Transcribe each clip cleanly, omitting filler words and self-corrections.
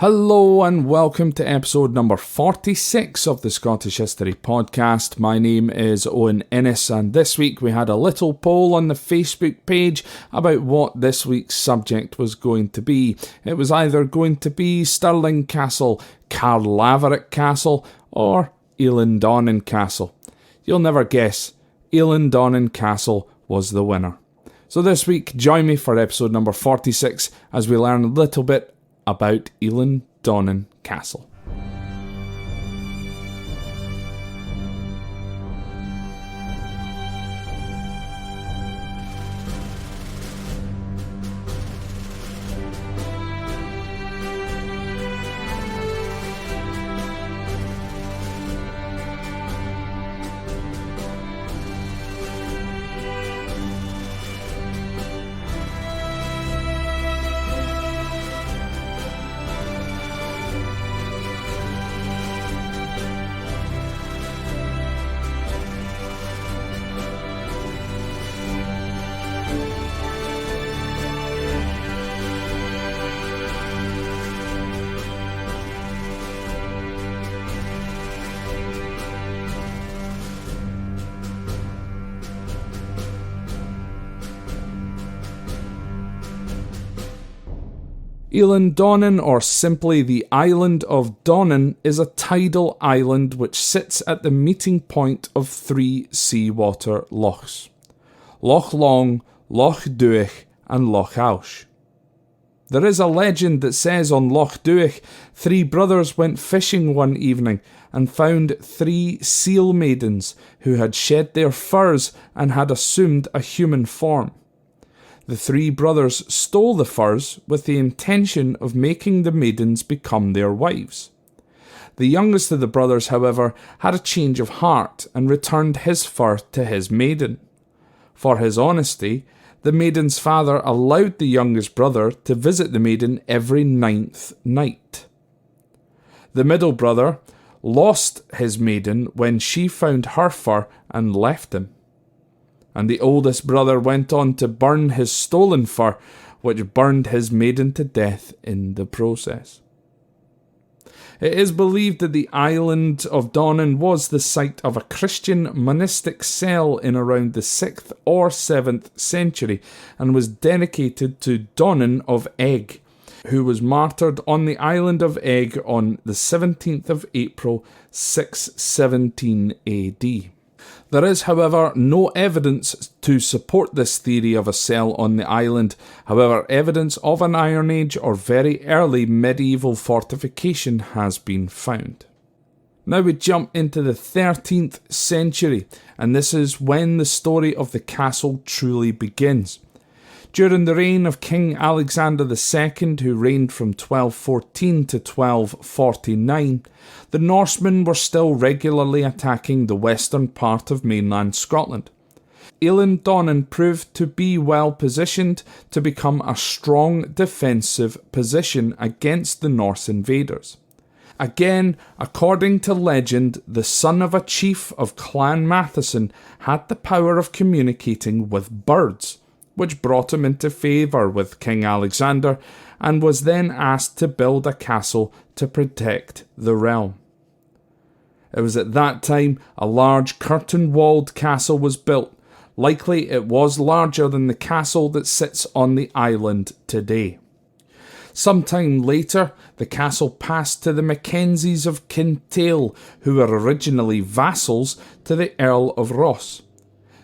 Hello and welcome to episode number 46 of the Scottish History Podcast. My name is Owen Innes, and this week we had a little poll on the Facebook page about what this week's subject was going to be. It was either going to be Stirling Castle, Carlaverick Castle, or Eilean Donan Castle. You'll never guess, Eilean Donan Castle was the winner. So this week, join me for episode number 46 as we learn a little bit about Eilean Donan Castle. Eilean Donan, or simply the island of Donan, is a tidal island which sits at the meeting point of three seawater lochs: Loch Long, Loch Duich and Loch Aush. There is a legend that says on Loch Duich, three brothers went fishing one evening and found three seal maidens who had shed their furs and had assumed a human form. The three brothers stole the furs with the intention of making the maidens become their wives. The youngest of the brothers, however, had a change of heart and returned his fur to his maiden. For his honesty, the maiden's father allowed the youngest brother to visit the maiden every 9th night. The middle brother lost his maiden when she found her fur and left him. And the oldest brother went on to burn his stolen fur, which burned his maiden to death in the process. It is believed that the island of Donan was the site of a Christian monastic cell in around the 6th or 7th century and was dedicated to Donan of Egg, who was martyred on the island of Egg on the 17th of April 617 AD. There is, however, no evidence to support this theory of a cell on the island. However, evidence of an Iron Age or very early medieval fortification has been found. Now we jump into the 13th century, and this is when the story of the castle truly begins. During the reign of King Alexander II, who reigned from 1214 to 1249, the Norsemen were still regularly attacking the western part of mainland Scotland. Eilean Donan proved to be well positioned to become a strong defensive position against the Norse invaders. Again, according to legend, the son of a chief of Clan Matheson had the power of communicating with birds, which brought him into favour with King Alexander, and was then asked to build a castle to protect the realm. It was at that time a large curtain-walled castle was built. Likely it was larger than the castle that sits on the island today. Sometime later, the castle passed to the Mackenzies of Kintail, who were originally vassals to the Earl of Ross.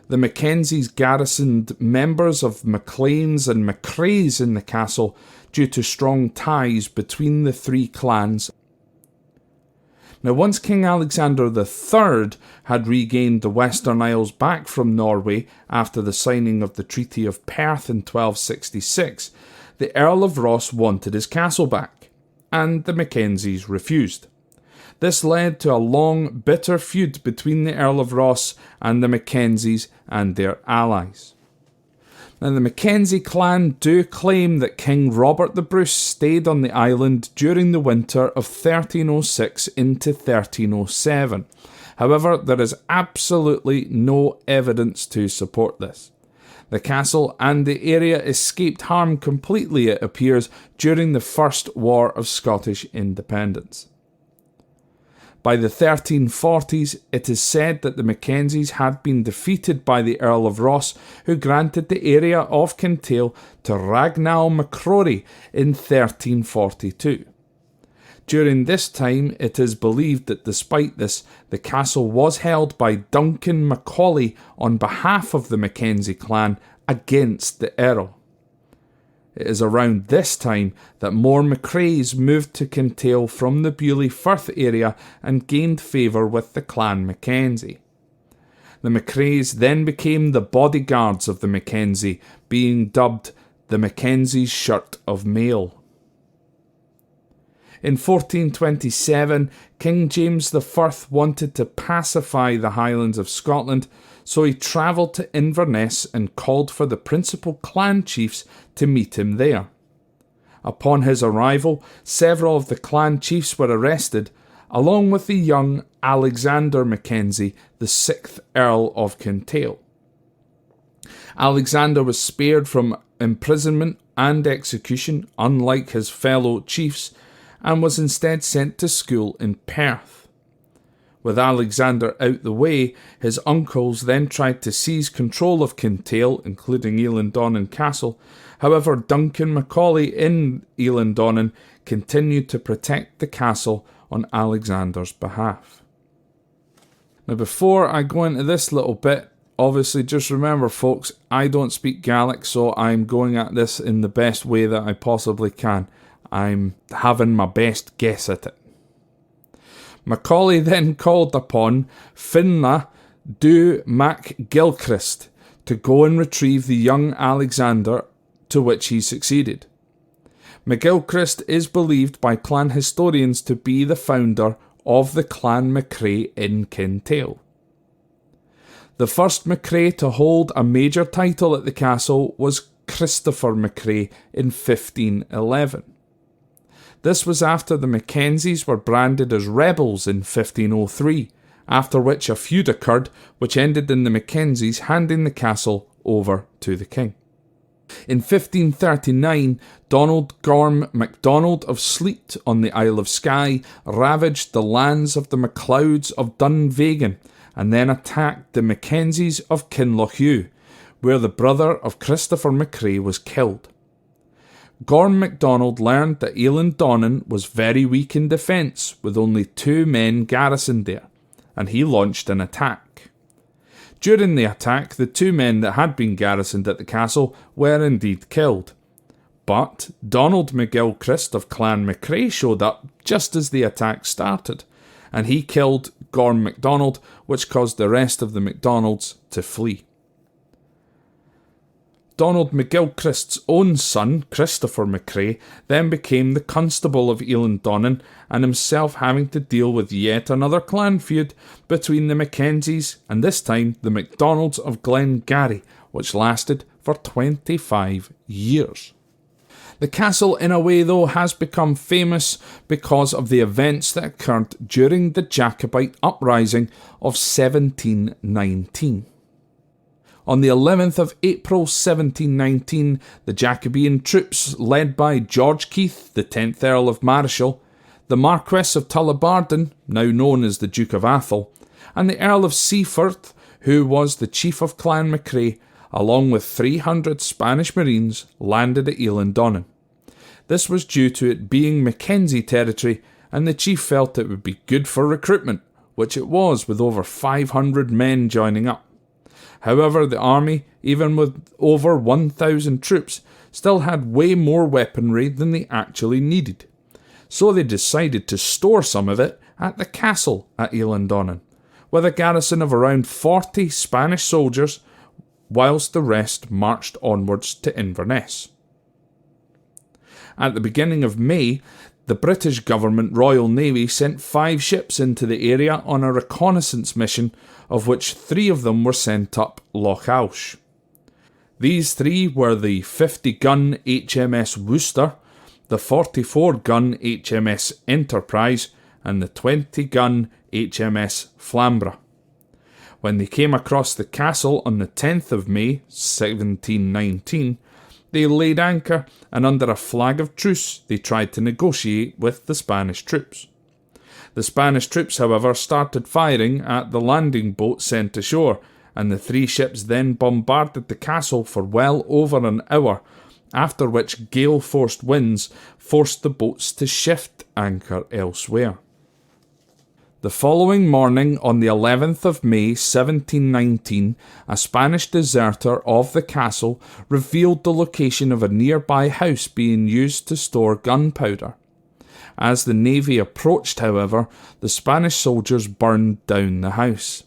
The Mackenzies garrisoned members of Macleans and Macraes in the castle due to strong ties between the three clans. Now, once King Alexander III had regained the Western Isles back from Norway after the signing of the Treaty of Perth in 1266, the Earl of Ross wanted his castle back, and the Mackenzies refused. This led to a long, bitter feud between the Earl of Ross and the Mackenzies and their allies. Now, the Mackenzie clan do claim that King Robert the Bruce stayed on the island during the winter of 1306 into 1307. However, there is absolutely no evidence to support this. The castle and the area escaped harm completely, it appears, during the First War of Scottish Independence. By the 1340s, it is said that the Mackenzies had been defeated by the Earl of Ross, who granted the area of Kintail to Ragnall MacRory in 1342. During this time, it is believed that despite this, the castle was held by Duncan Macaulay on behalf of the Mackenzie clan against the Earl. It is around this time that more MacRaes moved to Kintail from the Beaulieu Firth area and gained favour with the Clan Mackenzie. The MacRaes then became the bodyguards of the Mackenzie, being dubbed the Mackenzie's Shirt of Mail. In 1427, King James I wanted to pacify the Highlands of Scotland, so he travelled to Inverness and called for the principal clan chiefs to meet him there. Upon his arrival, several of the clan chiefs were arrested, along with the young Alexander Mackenzie, the 6th Earl of Kintail. Alexander was spared from imprisonment and execution, unlike his fellow chiefs, and was instead sent to school in Perth. With Alexander out the way, his uncles then tried to seize control of Kintail, including Eilean Donan Castle. However, Duncan Macaulay in Eilean Donan continued to protect the castle on Alexander's behalf. Now, before I go into this little bit, obviously just remember, folks, I don't speak Gaelic, so I'm going at this in the best way that I possibly can. I'm having my best guess at it. Macaulay then called upon Finla du Mac-Gilchrist to go and retrieve the young Alexander, to which he succeeded. MacGilchrist is believed by clan historians to be the founder of the Clan MacRae in Kintail. The first MacRae to hold a major title at the castle was Christopher MacRae in 1511. This was after the Mackenzies were branded as rebels in 1503, after which a feud occurred which ended in the Mackenzies handing the castle over to the king. In 1539, Donald Gorm MacDonald of Sleat on the Isle of Skye ravaged the lands of the MacLeods of Dunvegan and then attacked the Mackenzies of Kinlochew, where the brother of Christopher MacRae was killed. Gorm MacDonald learned that Eilean Donan was very weak in defence, with only 2 men garrisoned there, and he launched an attack. During the attack, the 2 men that had been garrisoned at the castle were indeed killed. But Donald MacGilchrist of Clan MacRae showed up just as the attack started, and he killed Gorm MacDonald, which caused the rest of the MacDonalds to flee. Donald MacGilchrist's own son, Christopher MacRae, then became the constable of Eilean Donan, and himself having to deal with yet another clan feud between the Mackenzies and this time the MacDonalds of Glengarry, which lasted for 25 years. The castle, in a way though, has become famous because of the events that occurred during the Jacobite uprising of 1719. On the 11th of April 1719, the Jacobean troops led by George Keith, the 10th Earl of Marischal, the Marquess of Tullibardine, now known as the Duke of Atholl, and the Earl of Seaforth, who was the chief of Clan MacRae, along with 300 Spanish Marines, landed at Eilean Donan. This was due to it being Mackenzie territory, and the chief felt it would be good for recruitment, which it was, with over 500 men joining up. However, the army, even with over 1,000 troops, still had way more weaponry than they actually needed. So they decided to store some of it at the castle at Eilean Donan, with a garrison of around 40 Spanish soldiers, whilst the rest marched onwards to Inverness. At the beginning of May, the British government Royal Navy sent 5 ships into the area on a reconnaissance mission, of which 3 of them were sent up Loch Alsh. These 3 were the 50-gun HMS Worcester, the 44-gun HMS Enterprise, and the 20-gun HMS Flamborough. When they came across the castle on the 10th of May, 1719, they laid anchor, and under a flag of truce they tried to negotiate with the Spanish troops. The Spanish troops, however, started firing at the landing boat sent ashore, and the three ships then bombarded the castle for well over an hour, after which gale-forced winds forced the boats to shift anchor elsewhere. The following morning, on the 11th of May 1719, a Spanish deserter of the castle revealed the location of a nearby house being used to store gunpowder. As the navy approached, however, the Spanish soldiers burned down the house.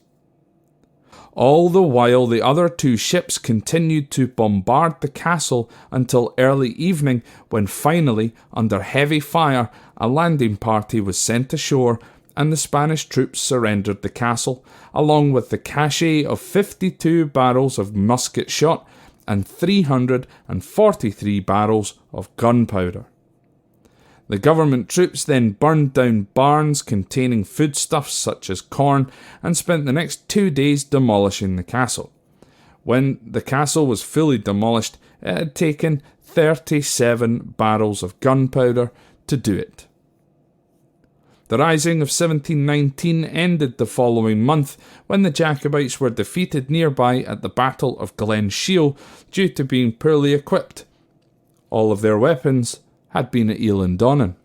All the while, the other two ships continued to bombard the castle until early evening, when finally, under heavy fire, a landing party was sent ashore and the Spanish troops surrendered the castle, along with the cache of 52 barrels of musket shot and 343 barrels of gunpowder. The government troops then burned down barns containing foodstuffs such as corn and spent the next 2 days demolishing the castle. When the castle was fully demolished, it had taken 37 barrels of gunpowder to do it. The Rising of 1719 ended the following month when the Jacobites were defeated nearby at the Battle of Glen Shiel due to being poorly equipped. All of their weapons had been at Eilean Donan.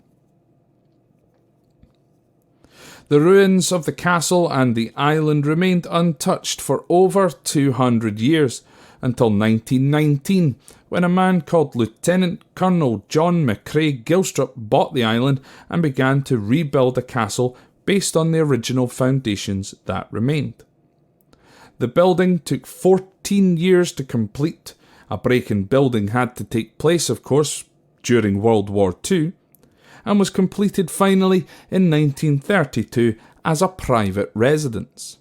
The ruins of the castle and the island remained untouched for over 200 years, until 1919, when a man called Lieutenant Colonel John McCrae Gilstrap bought the island and began to rebuild a castle based on the original foundations that remained. The building took 14 years to complete. A break in building had to take place, of course, during World War II, and was completed finally in 1932 as a private residence.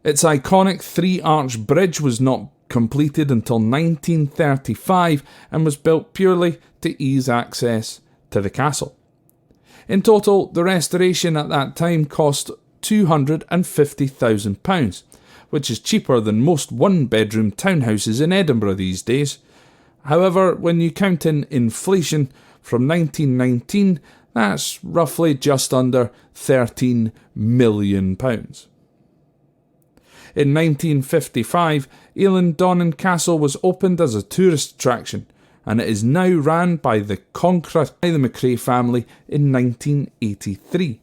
Its iconic three-arch bridge was not completed until 1935 and was built purely to ease access to the castle. In total, the restoration at that time cost £250,000, which is cheaper than most one-bedroom townhouses in Edinburgh these days. However, when you count in inflation from 1919, that's roughly just under £13 million. In 1955, Eilean Donan Castle was opened as a tourist attraction, and it is now ran by the McCrae family in 1983.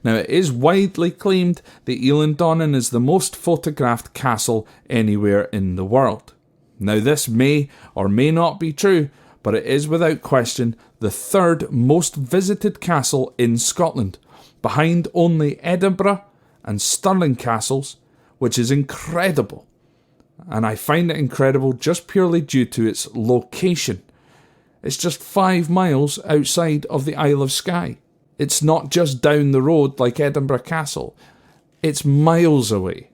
Now, it is widely claimed that Eilean Donan is the most photographed castle anywhere in the world. Now, this may or may not be true, but it is without question the third most visited castle in Scotland, behind only Edinburgh and Stirling castles, which is incredible. And I find it incredible just purely due to its location. It's just 5 miles outside of the Isle of Skye. It's not just down the road like Edinburgh Castle. It's miles away.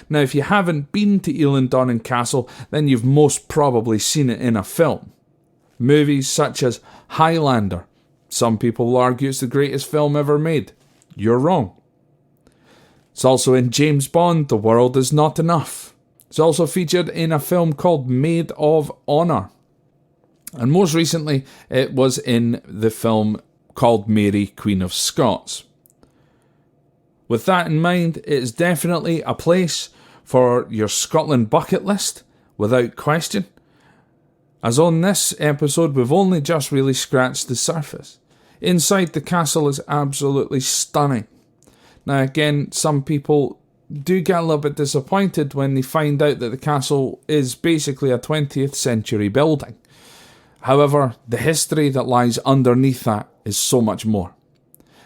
Now, if you haven't been to Eilean Donan Castle, then you've most probably seen it in a film. Movies such as Highlander. Some people will argue it's the greatest film ever made. You're wrong. It's also in James Bond, The World Is Not Enough. It's also featured in a film called Maid of Honour. And most recently, it was in the film called Mary, Queen of Scots. With that in mind, it is definitely a place for your Scotland bucket list, without question. As on this episode, we've only just really scratched the surface. Inside the castle is absolutely stunning. Now again, some people do get a little bit disappointed when they find out that the castle is basically a 20th century building. However, the history that lies underneath that is so much more.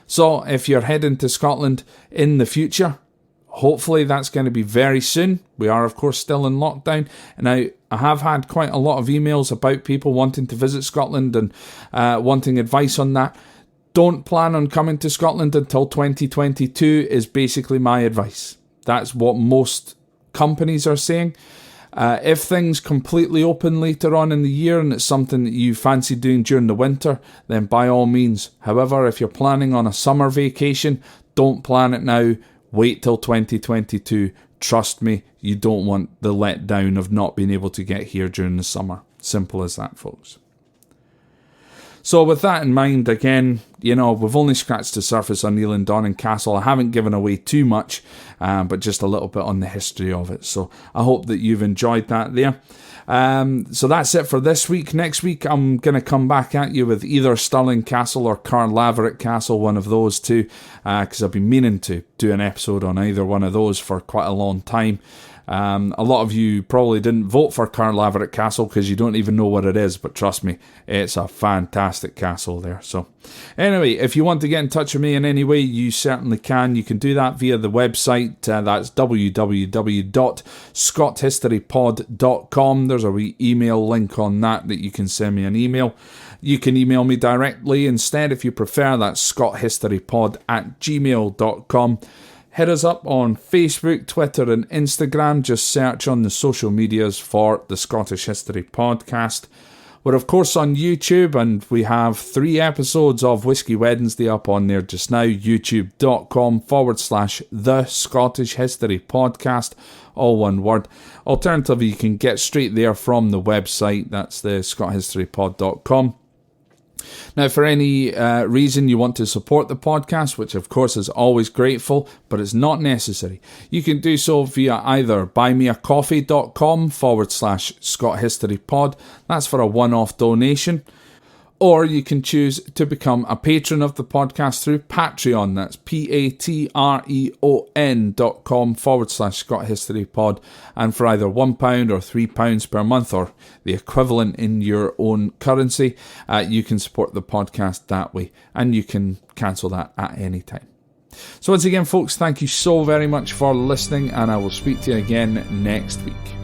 So if you're heading to Scotland in the future, hopefully that's going to be very soon. We are, of course, still in lockdown. Now, I have had quite a lot of emails about people wanting to visit Scotland and wanting advice on that. Don't plan on coming to Scotland until 2022 is basically my advice. That's what most companies are saying. If things completely open later on in the year and it's something that you fancy doing during the winter, then by all means. However, if you're planning on a summer vacation, don't plan it now. Wait till 2022. Trust me, you don't want the letdown of not being able to get here during the summer. Simple as that, folks. So with that in mind, again, we've only scratched the surface on Eilean Donan Castle. I haven't given away too much, but just a little bit on the history of it. So I hope that you've enjoyed that there. So that's it for this week. Next week, I'm going to come back at you with either Stirling Castle or Carlaverock Castle, one of those two, because I've been meaning to do an episode on either one of those for quite a long time. A lot of you probably didn't vote for Carlaverock Castle because you don't even know what it is, but trust me, it's a fantastic castle there. So anyway, if you want to get in touch with me in any way, you certainly can. You can do that via the website. That's www.scotthistorypod.com. There's a wee email link on that you can send me an email. You can email me directly instead if you prefer. That's scotthistorypod@gmail.com. Hit us up on Facebook, Twitter and Instagram. Just search on the social medias for the Scottish History Podcast. We're of course on YouTube, and we have 3 episodes of Whiskey Wednesday up on there just now. youtube.com/The Scottish History Podcast. All one word. Alternatively, you can get straight there from the website. That's the scotthistorypod.com. Now, for any reason you want to support the podcast, which of course is always grateful, but it's not necessary, you can do so via either buymeacoffee.com/ScottHistoryPod. That's for a one-off donation. Or you can choose to become a patron of the podcast through Patreon. That's patreon.com/ScottHistoryPod. And for either £1 or £3 per month, or the equivalent in your own currency, you can support the podcast that way. And you can cancel that at any time. So once again, folks, thank you so very much for listening, and I will speak to you again next week.